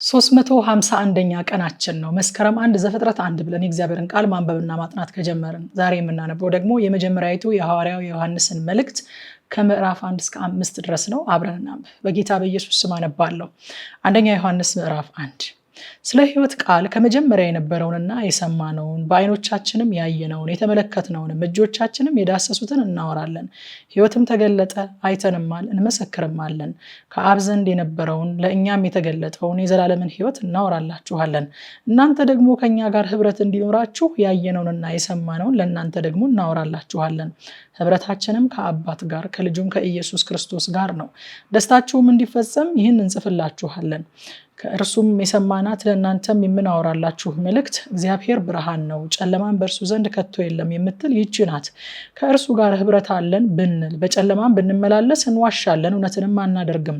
351ኛ ቀናችን ነው። መስከረም 1 ዘፍጥረት 1 ብለን የእግዚአብሔርን ቃል ማንበብና ማጥናት ከጀመርን ዛሬ የምናነበው ደግሞ የመጀመሪያይቱ የሐዋርያው ዮሐንስን መልእክት ከምዕራፍ 1 እስከ 5 ድረስ ነው። አብረን እናንብ። በጌታ በኢየሱስ ስም አነባለሁ። አንደኛ ዮሐንስ ምዕራፍ 1 ስለ ሕይወት ቃል ከመጀመሪያ የነበረውንና የሰማነውን በዓይኖቻችንም ያየነውን የተመለከትነውንም እጆቻችንም የዳሰሱትን እናወራለን። ሕይወትም ተገለጠ፣ አይተንማል፣ እንመሰክርማለን። ከአብ ዘንድ የነበረውን ለእኛም የተገለጠውን የዘላለምን ሕይወት እናወራላችኋለን። እናንተ ደግሞ ከእኛ ጋር ኅብረት እንዲኖራችሁ ያየነውንና የሰማነውን ለእናንተ ደግሞ እናወራላችኋለን። ኅብረታችንም ከአባት ጋር ከልጁም ከኢየሱስ ክርስቶስ ጋር ነው። ደስታችሁም እንዲፈጸም ይህን እንጽፍላችኋለን። ከእርሱም የሰማናት ለእናንተም የምናወራላችሁ መልእክት እግዚአብሔር ብርሃን ነው፣ ጨለማን በእርሱ ዘንድ ከቶ የለም የምትል ይህች ናት። ከእርሱ ጋር ኅብረት አለን ብንል በጨለማም ብንመላለስ እንዋሻለን፣ እውነትንም አናደርግም።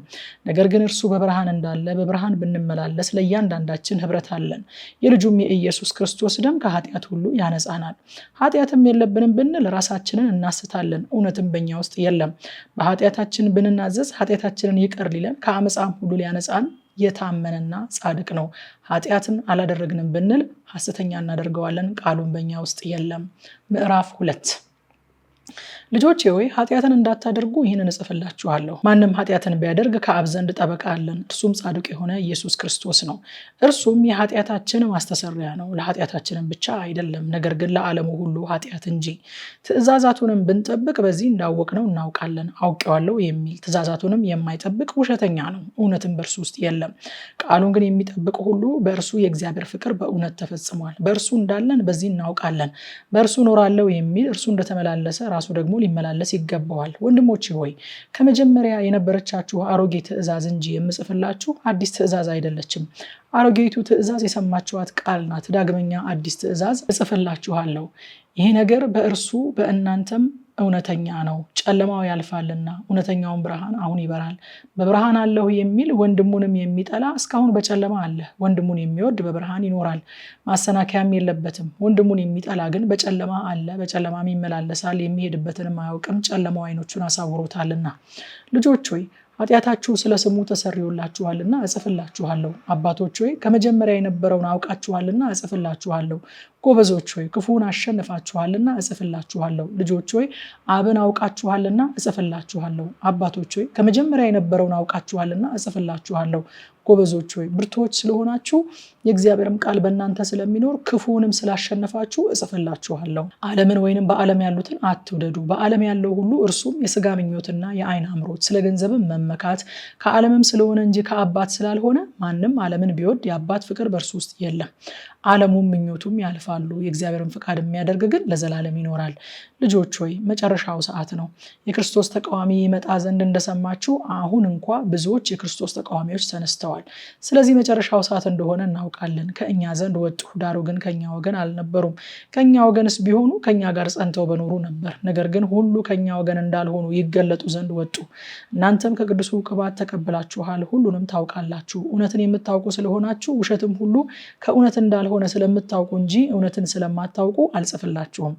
ነገር ግን እርሱ በብርሃን እንዳለ በብርሃን ብንመላለስ ለእያንዳንዳችን ኅብረት አለን። የልጁም የኢየሱስ ክርስቶስ ደም ከኃጢአት ሁሉ ያነጻናል። ኃጢአትም የለብንም ብንል ራሳችንን እናስታለን፣ እውነትም በእኛ ውስጥ የለም። በኃጢአታችን ብንናዘዝ ኃጢአታችንን ይቅር ሊለን ከአመፃም ሁሉ ሊያነጻን የታመነና ጻድቅ ነው። ኃጢአትን አላደረግንም ብንል ሐሰተኛ እናደርገዋለን፣ ቃሉን በእኛ ውስጥ የለም። ምዕራፍ 2 ልጆቼ ሆይ ኃጢአትን እንዳታደርጉ ይህንን እጽፍላችኋለሁ። ማንም ኃጢአትን ቢያደርግ ከአብ ዘንድ ጠበቃ አለን፣ እርሱም ጻድቅ የሆነ ኢየሱስ ክርስቶስ ነው። እርሱም የኃጢአታችን ማስተሰሪያ ነው፣ ለኃጢአታችንም ብቻ አይደለም፣ ነገር ግን ለዓለሙ ሁሉ ኃጢአት እንጂ። ትእዛዛቱንም ብንጠብቅ በዚህ እንዳወቅነው እናውቃለን። አውቄዋለሁ የሚል ትእዛዛቱንም የማይጠብቅ ውሸተኛ ነው፣ እውነትም በእርሱ ውስጥ የለም። ቃሉን ግን የሚጠብቅ ሁሉ በእርሱ የእግዚአብሔር ፍቅር በእውነት ተፈጽሟል። በእርሱ እንዳለን በዚህ እናውቃለን። በእርሱ እኖራለሁ የሚል እርሱ እንደተመላለሰ ራሱ ደግሞ ሊመላለስ ይገባዋል። ወንድሞቼ ሆይ ከመጀመሪያ የነበረቻችሁ አሮጌ ትእዛዝ እንጂ የምጽፍላችሁ አዲስ ትእዛዝ አይደለችም። አሮጌቱ ትእዛዝ የሰማችኋት ቃል ናት። ዳግመኛ አዲስ ትእዛዝ እጽፍላችኋለሁ። ይህ ነገር በእርሱ በእናንተም እውነተኛ ነው። ጨለማው ያልፋልና እውነተኛውን ብርሃን አሁን ይበራል። በብርሃን አለሁ የሚል ወንድሙንም የሚጠላ እስካሁን በጨለማ አለ። ወንድሙን የሚወድ በብርሃን ይኖራል፣ ማሰናከያም የለበትም። ወንድሙን የሚጠላ ግን በጨለማ አለ፣ በጨለማም ይመላለሳል፣ የሚሄድበትንም አያውቅም፣ ጨለማው ዓይኖቹን አሳውሮታልና። ልጆች ሆይ ኃጢአታችሁ ስለ ስሙ ተሰርዮላችኋልና እጽፍላችኋለሁ። አባቶች ሆይ ከመጀመሪያ የነበረውን አውቃችኋልና እጽፍላችኋለሁ። ጎበዞች ሆይ ክፉን አሸንፋችኋልና እጽፍላችኋለሁ። ልጆች ሆይ አብን አውቃችኋልና እጽፍላችኋለሁ። አባቶች ሆይ ከመጀመሪያ የነበረውን አውቃችኋልና እጽፍላችኋለሁ። ጎበዞች ሆይ ብርቱዎች ስለሆናችሁ የእግዚአብሔርም ቃል በእናንተ ስለሚኖር ክፉንም ስላሸነፋችሁ እጽፍላችኋለሁ። ዓለምን ወይንም በዓለም ያሉትን አትውደዱ። በዓለም ያለው ሁሉ እርሱም የሥጋ ምኞትና የዓይን አምሮት፣ ስለ ገንዘብም መመካት ከዓለምም ስለሆነ እንጂ ከአባት ስላልሆነ ማንም ዓለምን ቢወድ የአባት ፍቅር በእርሱ ውስጥ የለም። ዓለሙም ምኞቱም ያልፋሉ፣ የእግዚአብሔርን ፍቃድ የሚያደርግ ግን ለዘላለም ይኖራል። ልጆች ሆይ መጨረሻው ሰዓት ነው። የክርስቶስ ተቃዋሚ ይመጣ ዘንድ እንደሰማችሁ አሁን እንኳ ብዙዎች የክርስቶስ ተቃዋሚዎች ተነስተዋል። ስለዚህ መጨረሻው ሰዓት እንደሆነ እናውቃለን። ከእኛ ዘንድ ወጡ፣ ዳሩ ግን ከእኛ ወገን አልነበሩም። ከእኛ ወገንስ ቢሆኑ ከእኛ ጋር ጸንተው በኖሩ ነበር። ነገር ግን ሁሉ ከእኛ ወገን እንዳልሆኑ ይገለጡ ዘንድ ወጡ። እናንተም ከቅዱሱ ቅባት ተቀብላችኋል፣ ሁሉንም ታውቃላችሁ። እውነትን የምታውቁ ስለሆናችሁ ውሸትም ሁሉ ከእውነት እንዳልሆነ ስለምታውቁ እንጂ እውነትን ስለማታውቁ አልጽፍላችሁም።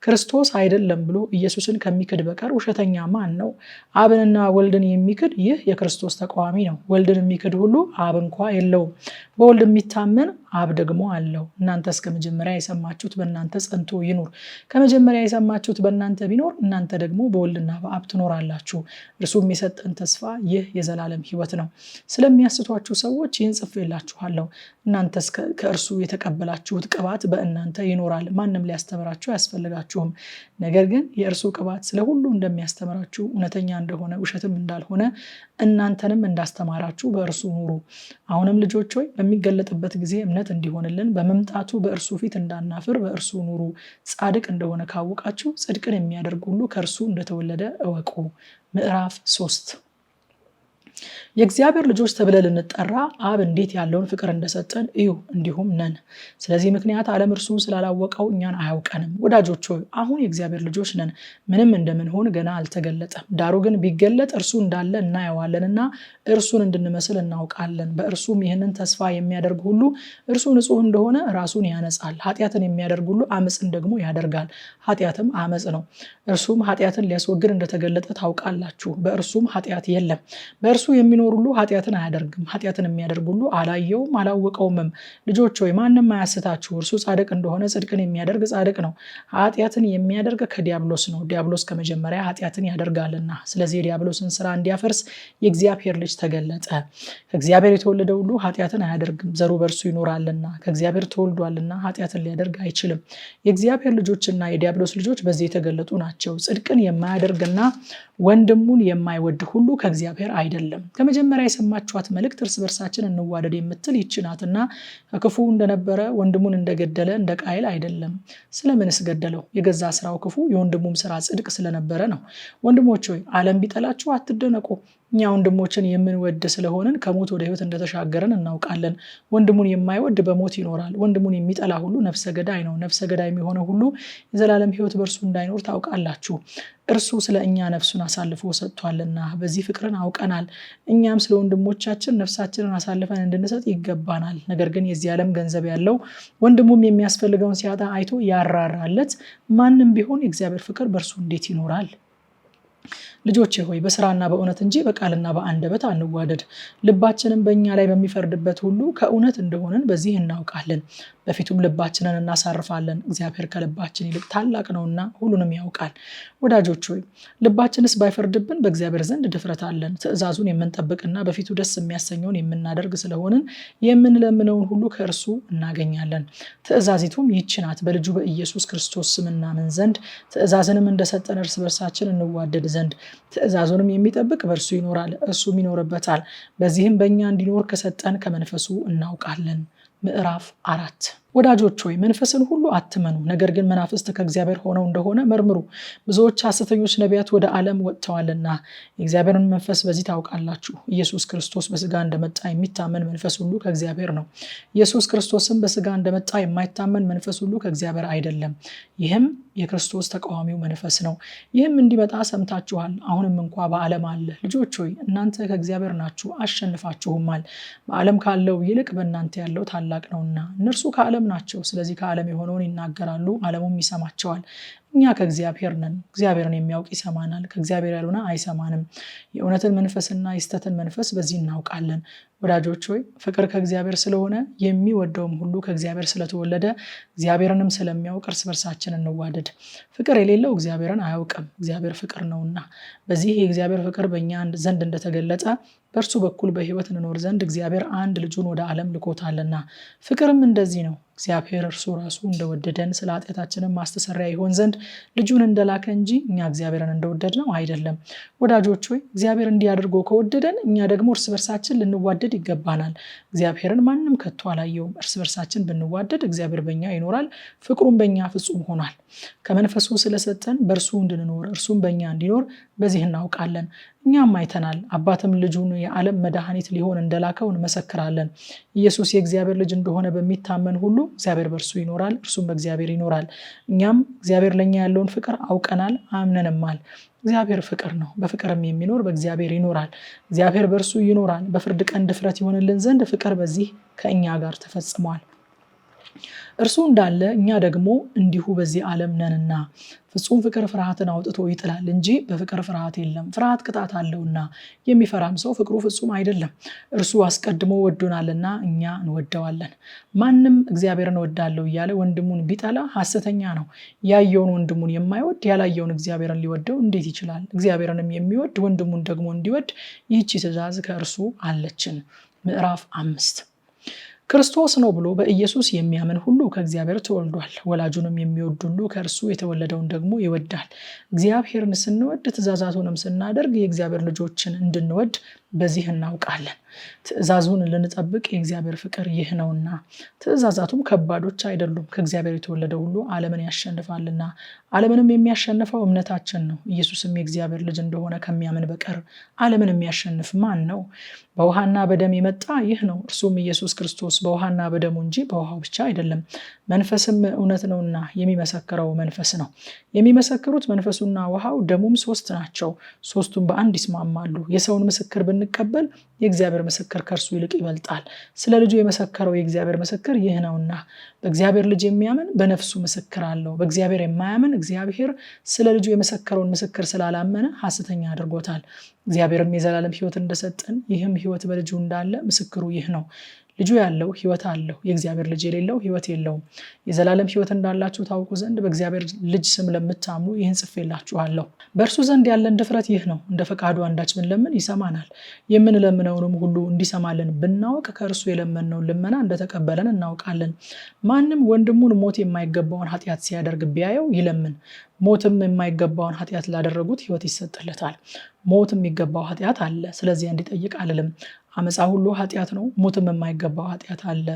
ክርስቶስ አይደለም ብሎ ኢየሱስን ከሚክድ በቀር ውሸተኛ ማን ነው? አብንና ወልድን የሚክድ ይህ የክርስቶስ ተቃዋሚ ነው። ወልድን የሚክድ ሁሉ አብ እንኳ የለውም። በወልድ የሚታመን አብ ደግሞ አለው። እናንተ እስከ መጀመሪያ የሰማችሁት በእናንተ ጸንቶ ይኑር። ከመጀመሪያ የሰማችሁት በእናንተ ቢኖር እናንተ ደግሞ በወልድና በአብ ትኖራላችሁ። እርሱም የሰጠን ተስፋ ይህ የዘላለም ሕይወት ነው። ስለሚያስቷችሁ ሰዎች ይህን ጽፌላችኋለሁ። እናንተስ ከእርሱ የተቀበላችሁት ቅባት በእናንተ ይኖራል፣ ማንም ሊያስተምራችሁ አያስፈልጋችሁም። ነገር ግን የእርሱ ቅባት ስለ ሁሉ እንደሚያስተምራችሁ እውነተኛ እንደሆነ ውሸትም እንዳልሆነ እናንተንም እንዳስተማራችሁ በእርሱ ኑሩ። አሁንም ልጆች ሆይ በሚገለጥበት ጊዜ እምነት እንዲሆንልን በመምጣቱ በእርሱ ፊት እንዳናፍር በእርሱ ኑሩ። ጻድቅ እንደሆነ ካወቃችሁ ጽድቅን የሚያደርግ ሁሉ ከእርሱ እንደተወለደ እወቁ። ምዕራፍ 3 የእግዚአብሔር ልጆች ተብለን ልንጠራ አብ እንዴት ያለውን ፍቅር እንደሰጠን እዩ፣ እንዲሁም ነን። ስለዚህ ምክንያት ዓለም እርሱን ስላላወቀው እኛን አያውቀንም። ወዳጆች ሆይ አሁን የእግዚአብሔር ልጆች ነን፣ ምንም እንደምንሆን ገና አልተገለጠም። ዳሩ ግን ቢገለጥ እርሱ እንዳለ እናየዋለንና እርሱን እንድንመስል እናውቃለን። በእርሱም ይህንን ተስፋ የሚያደርግ ሁሉ እርሱ ንጹሕ እንደሆነ ራሱን ያነጻል። ኃጢአትን የሚያደርግ ሁሉ አመፅን ደግሞ ያደርጋል፣ ኃጢአትም አመፅ ነው። እርሱም ኃጢአትን ሊያስወግድ እንደተገለጠ ታውቃላችሁ። በእርሱም ኃጢአት የለም። በእርሱ የሚኖር ሁሉ ኃጢአትን አያደርግም፣ ኃጢአትን የሚያደርግ ሁሉ አላየውም አላወቀውምም። ልጆች ሆይ ማንም አያስታችሁ፣ እርሱ ጻድቅ እንደሆነ ጽድቅን የሚያደርግ ጻድቅ ነው። ኃጢአትን የሚያደርግ ከዲያብሎስ ነው፣ ዲያብሎስ ከመጀመሪያ ኃጢአትን ያደርጋልና። ስለዚህ የዲያብሎስን ስራ እንዲያፈርስ የእግዚአብሔር ልጅ ተገለጠ። ከእግዚአብሔር የተወለደ ሁሉ ኃጢአትን አያደርግም፣ ዘሩ በእርሱ ይኖራልና። ከእግዚአብሔር ተወልዷልና ኃጢአትን ሊያደርግ አይችልም። የእግዚአብሔር ልጆችና የዲያብሎስ ልጆች በዚህ የተገለጡ ናቸው። ጽድቅን የማያደርግና ወንድሙን የማይወድ ሁሉ ከእግዚአብሔር አይደለም። ከመጀመሪያ የሰማችኋት መልእክት እርስ በርሳችን እንዋደድ የምትል ይህች ናትና፣ ከክፉ እንደነበረ ወንድሙን እንደገደለ እንደ ቃየል አይደለም። ስለምንስ ገደለው? የገዛ ስራው ክፉ የወንድሙም ስራ ጽድቅ ስለነበረ ነው። ወንድሞች ሆይ ዓለም ቢጠላችሁ አትደነቁ። እኛ ወንድሞችን የምንወድ ስለሆንን ከሞት ወደ ሕይወት እንደተሻገርን እናውቃለን። ወንድሙን የማይወድ በሞት ይኖራል። ወንድሙን የሚጠላ ሁሉ ነፍሰ ገዳይ ነው። ነፍሰ ገዳይ የሚሆነ ሁሉ የዘላለም ሕይወት በእርሱ እንዳይኖር ታውቃላችሁ። እርሱ ስለ እኛ ነፍሱን አሳልፎ ሰጥቷልና በዚህ ፍቅርን አውቀናል። እኛም ስለ ወንድሞቻችን ነፍሳችንን አሳልፈን እንድንሰጥ ይገባናል። ነገር ግን የዚህ ዓለም ገንዘብ ያለው ወንድሙም የሚያስፈልገውን ሲያጣ አይቶ ያራራለት፣ ማንም ቢሆን የእግዚአብሔር ፍቅር በእርሱ እንዴት ይኖራል? ልጆቼ ሆይ በስራና በእውነት እንጂ በቃልና በአንደበት አንዋደድ። ልባችንን በእኛ ላይ በሚፈርድበት ሁሉ ከእውነት እንደሆንን በዚህ እናውቃለን፣ በፊቱም ልባችንን እናሳርፋለን። እግዚአብሔር ከልባችን ይልቅ ታላቅ ነውና ሁሉንም ያውቃል። ወዳጆች ሆይ ልባችንስ ባይፈርድብን በእግዚአብሔር ዘንድ ድፍረት አለን። ትእዛዙን የምንጠብቅና በፊቱ ደስ የሚያሰኘውን የምናደርግ ስለሆንን የምንለምነውን ሁሉ ከእርሱ እናገኛለን። ትእዛዚቱም ይህች ናት፣ በልጁ በኢየሱስ ክርስቶስ ስም እናምን ዘንድ፣ ትእዛዝንም እንደሰጠን እርስ በርሳችን እንዋደድ ዘንድ። ትእዛዙንም የሚጠብቅ በእርሱ ይኖራል፣ እርሱም ይኖርበታል። በዚህም በእኛ እንዲኖር ከሰጠን ከመንፈሱ እናውቃለን። ምዕራፍ 4 ወዳጆች ሆይ መንፈስን ሁሉ አትመኑ፣ ነገር ግን መናፍስት ከእግዚአብሔር ሆነው እንደሆነ መርምሩ። ብዙዎች ሐሰተኞች ነቢያት ወደ ዓለም ወጥተዋልና የእግዚአብሔርን መንፈስ በዚህ ታውቃላችሁ። ኢየሱስ ክርስቶስ በስጋ እንደመጣ የሚታመን መንፈስ ሁሉ ከእግዚአብሔር ነው። ኢየሱስ ክርስቶስም በስጋ እንደመጣ የማይታመን መንፈስ ሁሉ ከእግዚአብሔር አይደለም። ይህም የክርስቶስ ተቃዋሚው መንፈስ ነው። ይህም እንዲመጣ ሰምታችኋል፣ አሁንም እንኳ በዓለም አለ። ልጆች ሆይ እናንተ ከእግዚአብሔር ናችሁ፣ አሸንፋችሁማል። በዓለም ካለው ይልቅ በእናንተ ያለው ታላቅ ነውና። እነርሱ ከዓለም ናቸው፣ ስለዚህ ከዓለም የሆነውን ይናገራሉ፣ ዓለሙም ይሰማቸዋል። እኛ ከእግዚአብሔር ነን፣ እግዚአብሔርን የሚያውቅ ይሰማናል፣ ከእግዚአብሔር ያልሆነ አይሰማንም። የእውነትን መንፈስና የስተትን መንፈስ በዚህ እናውቃለን። ወዳጆች ሆይ ፍቅር ከእግዚአብሔር ስለሆነ የሚወደውም ሁሉ ከእግዚአብሔር ስለተወለደ እግዚአብሔርንም ስለሚያውቅ እርስ በርሳችን እንዋደድ። ፍቅር የሌለው እግዚአብሔርን አያውቅም፣ እግዚአብሔር ፍቅር ነውና። በዚህ የእግዚአብሔር ፍቅር በእኛ ዘንድ እንደተገለጠ በእርሱ በኩል በሕይወት እንኖር ዘንድ እግዚአብሔር አንድ ልጁን ወደ ዓለም ልኮታልና። ፍቅርም እንደዚህ ነው፣ እግዚአብሔር እርሱ ራሱ እንደወደደን ስለ ኃጢአታችንን ማስተሰሪያ ይሆን ዘንድ ልጁን እንደላከ እንጂ እኛ እግዚአብሔርን እንደወደድ ነው አይደለም። ወዳጆች ሆይ እግዚአብሔር እንዲያደርጎ ከወደደን እኛ ደግሞ እርስ በርሳችን ልንዋደድ ይገባናል። እግዚአብሔርን ማንም ከቶ አላየውም። እርስ በርሳችን ብንዋደድ እግዚአብሔር በእኛ ይኖራል፣ ፍቅሩም በእኛ ፍጹም ሆኗል። ከመንፈሱ ስለሰጠን በእርሱ እንድንኖር እርሱም በእኛ እንዲኖር በዚህ እናውቃለን። እኛም አይተናል፣ አባትም ልጁን የዓለም መድኃኒት ሊሆን እንደላከው እንመሰክራለን። ኢየሱስ የእግዚአብሔር ልጅ እንደሆነ በሚታመን ሁሉ እግዚአብሔር በእርሱ ይኖራል፣ እርሱም በእግዚአብሔር ይኖራል። እኛም እግዚአብሔር ለእኛ ያለውን ፍቅር አውቀናል አምነንማል። እግዚአብሔር ፍቅር ነው፣ በፍቅርም የሚኖር በእግዚአብሔር ይኖራል፣ እግዚአብሔር በእርሱ ይኖራል። በፍርድ ቀን ድፍረት ይሆንልን ዘንድ ፍቅር በዚህ ከእኛ ጋር ተፈጽሟል። እርሱ እንዳለ እኛ ደግሞ እንዲሁ በዚህ ዓለም ነንና። ፍጹም ፍቅር ፍርሃትን አውጥቶ ይጥላል እንጂ በፍቅር ፍርሃት የለም። ፍርሃት ቅጣት አለውና፣ የሚፈራም ሰው ፍቅሩ ፍጹም አይደለም። እርሱ አስቀድሞ ወዶናልና እኛ እንወደዋለን። ማንም እግዚአብሔርን እወዳለሁ እያለ ወንድሙን ቢጠላ ሐሰተኛ ነው። ያየውን ወንድሙን የማይወድ ያላየውን እግዚአብሔርን ሊወደው እንዴት ይችላል? እግዚአብሔርንም የሚወድ ወንድሙን ደግሞ እንዲወድ ይህች ትእዛዝ ከእርሱ አለችን። ምዕራፍ 5 ክርስቶስ ነው ብሎ በኢየሱስ የሚያምን ሁሉ ከእግዚአብሔር ተወልዷል። ወላጁንም የሚወድ ሁሉ ከእርሱ የተወለደውን ደግሞ ይወዳል። እግዚአብሔርን ስንወድ ትእዛዛቱንም ስናደርግ የእግዚአብሔር ልጆችን እንድንወድ በዚህ እናውቃለን። ትእዛዙን ልንጠብቅ የእግዚአብሔር ፍቅር ይህ ነውና። ትእዛዛቱም ከባዶች አይደሉም። ከእግዚአብሔር የተወለደ ሁሉ ዓለምን ያሸንፋልና፣ ዓለምንም የሚያሸንፈው እምነታችን ነው። ኢየሱስም የእግዚአብሔር ልጅ እንደሆነ ከሚያምን በቀር ዓለምን የሚያሸንፍ ማን ነው? በውሃና በደም የመጣ ይህ ነው፣ እርሱም ኢየሱስ ክርስቶስ በውሃና በደሙ እንጂ በውሃው ብቻ አይደለም። መንፈስም እውነት ነውና የሚመሰክረው መንፈስ ነው። የሚመሰክሩት መንፈሱና ውሃው ደሙም ሶስት ናቸው፣ ሶስቱም በአንድ ይስማማሉ። የሰውን ምስክር ብንቀበል የእግዚአብሔር የእግዚአብሔር ምስክር ከእርሱ ይልቅ ይበልጣል። ስለ ልጁ የመሰከረው የእግዚአብሔር ምስክር ይህ ነውና በእግዚአብሔር ልጅ የሚያምን በነፍሱ ምስክር አለው። በእግዚአብሔር የማያምን እግዚአብሔር ስለ ልጁ የመሰከረውን ምስክር ስላላመነ ሐሰተኛ አድርጎታል። እግዚአብሔርም የዘላለም ሕይወት እንደሰጠን ይህም ሕይወት በልጁ እንዳለ ምስክሩ ይህ ነው። ልጁ ያለው ሕይወት አለው፣ የእግዚአብሔር ልጅ የሌለው ሕይወት የለውም። የዘላለም ሕይወት እንዳላችሁ ታውቁ ዘንድ በእግዚአብሔር ልጅ ስም ለምታምኑ ይህን ጽፌላችኋለሁ። በእርሱ ዘንድ ያለን ድፍረት ይህ ነው፣ እንደ ፈቃዱ አንዳች ብንለምን ይሰማናል። የምንለምነውንም ሁሉ እንዲሰማልን ብናውቅ ከእርሱ የለመንነውን ልመና እንደተቀበለን እናውቃለን። ማንም ወንድሙን ሞት የማይገባውን ኃጢአት ሲያደርግ ቢያየው ይለምን፣ ሞትም የማይገባውን ኃጢአት ላደረጉት ሕይወት ይሰጥለታል። ሞት የሚገባው ኃጢአት አለ፣ ስለዚህ እንዲጠይቅ አልልም። አመፃ ሁሉ ኃጢአት ነው፣ ሞትም የማይገባው ኃጢአት አለ።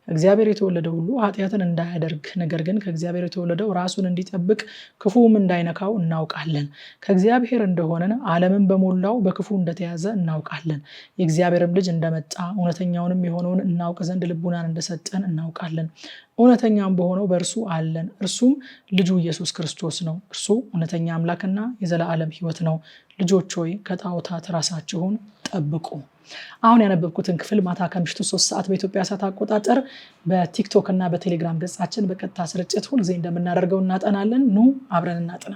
እግዚአብሔር የተወለደ ሁሉ ኃጢአትን እንዳያደርግ ነገር ግን ከእግዚአብሔር የተወለደው ራሱን እንዲጠብቅ ክፉም እንዳይነካው እናውቃለን። ከእግዚአብሔር እንደሆነን ዓለምን በሞላው በክፉ እንደተያዘ እናውቃለን። የእግዚአብሔርም ልጅ እንደመጣ እውነተኛውንም የሆነውን እናውቅ ዘንድ ልቡናን እንደሰጠን እናውቃለን። እውነተኛም በሆነው በእርሱ አለን፣ እርሱም ልጁ ኢየሱስ ክርስቶስ ነው። እርሱ እውነተኛ አምላክና የዘላለም ሕይወት ነው። ልጆች ሆይ ከጣዖታት ራሳችሁን ጠብቁ። አሁን ያነበብኩትን ክፍል ማታ ከምሽቱ 3 ሰዓት በኢትዮጵያ ሰዓት አቆጣጠር በቲክቶክ እና በቴሌግራም ገጻችን በቀጥታ ስርጭት ሁልጊዜ እንደምናደርገው እናጠናለን። ኑ አብረን እናጥና።